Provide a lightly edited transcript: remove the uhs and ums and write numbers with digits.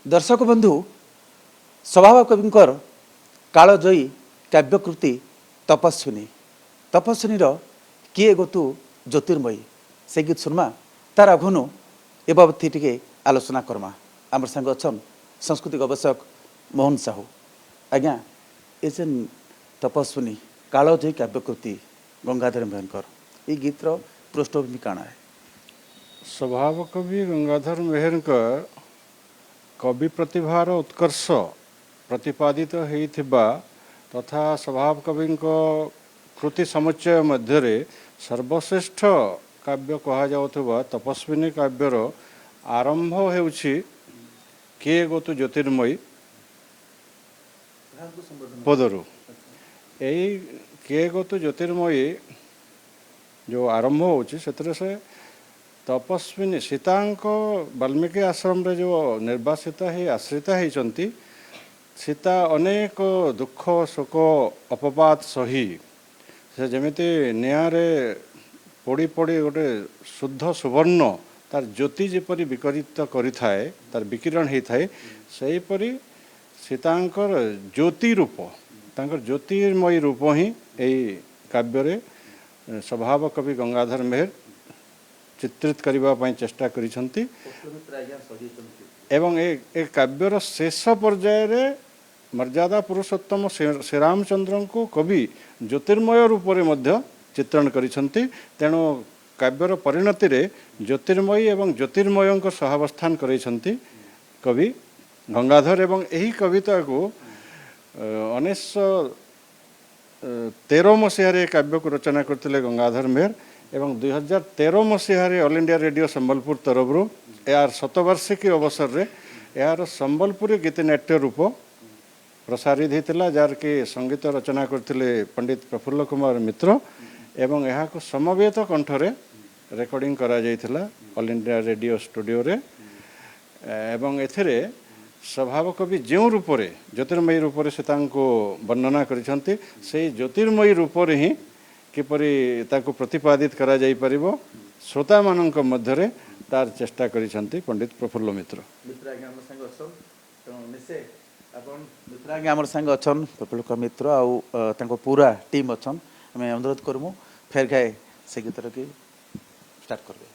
दर्शक बंधु स्वभाव कविंकर कालजयी काव्यकृति तपस्विनी किए गोतु ज्योतिर्मयी से गीत सुनमा तार अघनु ए बाबत टिके आलोचना करमा आमर संग अछन सांस्कृतिक गवेषक मोहन साहू आज्ञा ए जेन तपस्विनी कालजयी काव्यकृति गंगाधर मेहरकर ये गीतर पृष्ठभूमि काना है। स्वभाव कवि गंगाधर मेहरकर कवि प्रतिभार उत्कर्ष प्रतिपादित होइथिबा तथा स्वभाव कवि कृति समुच्चय मध्य सर्वश्रेष्ठ काव्य कहा जाउथबा तपस्विनी काव्यर आरंभ हेउछि किए गोतु ज्योतिर्मयी पदरु। यही किए गोतु ज्योतिर्मयी जो आरंभ होछि सेतरे से तपस्विनी सीतांक वाल्मीकि आश्रम रे जो निर्वासित है आश्रित होती सीता अनेक दुख शोक अपवाद सही से जमिति निआरे पड़ी पड़ी गोटे शुद्ध सुवर्ण तार ज्योति जेपरी विकरित करिथाए तार विकिरण होता है सेहीपरि सीतांकर ज्योति रूप तांकर ज्योतिर्मयी रूप ही यही काव्य स्वभाव कवि गंगाधर मेहर चित्रित करने चेष्टा करिसंती एवं ए काव्यर शेष पर्याय मर्यादा पुरुषोत्तम श्री रामचंद्र को कवि ज्योतिर्मय रूप में चित्रण करिसंती। तेणु काव्यर परिणति रे ज्योतिर्मयी एवं ज्योतिर्मय सहावस्थान करिसंती कवि गंगाधर एवं यही कविता को 1913 मसीह काव्य को रचना करते गंगाधर मेहर एवं 2013 मसीह ऑल इंडिया रेडियो संबलपुर तरफ यार शतवार्षिकी अवसर रे यार संबलपुरी गीतनाट्य रूप प्रसारित होता जार कि संगीत रचना करते पंडित प्रफुल्ल कुमार मित्र एवं यहाँ को समवेत कंठरे रेकर्डिंग करा जाइथिला ऑल इंडिया रेडियो स्टूडियो रे एवं एथिरे स्वभाव कवि जो रूप रे ज्योतिर्मयी रूप से वर्णना करिसंती से ज्योतिर्मयी रूप रे ही किपरि ताको प्रतिपादित करा जाई परिबो श्रोता मानक मध्यरे तार चेष्टा करिसंती पंडित प्रफुल्ल मित्र। मित्र आज्ञा हमर संग अछन तेणु निसे आपन मित्र आज्ञा हमर संग अछन प्रफुल्ल मित्र आउ ताको पूरा टीम अछन हमें अनुरोध करमु फेर गाए से गीतर की स्टार्ट करबे।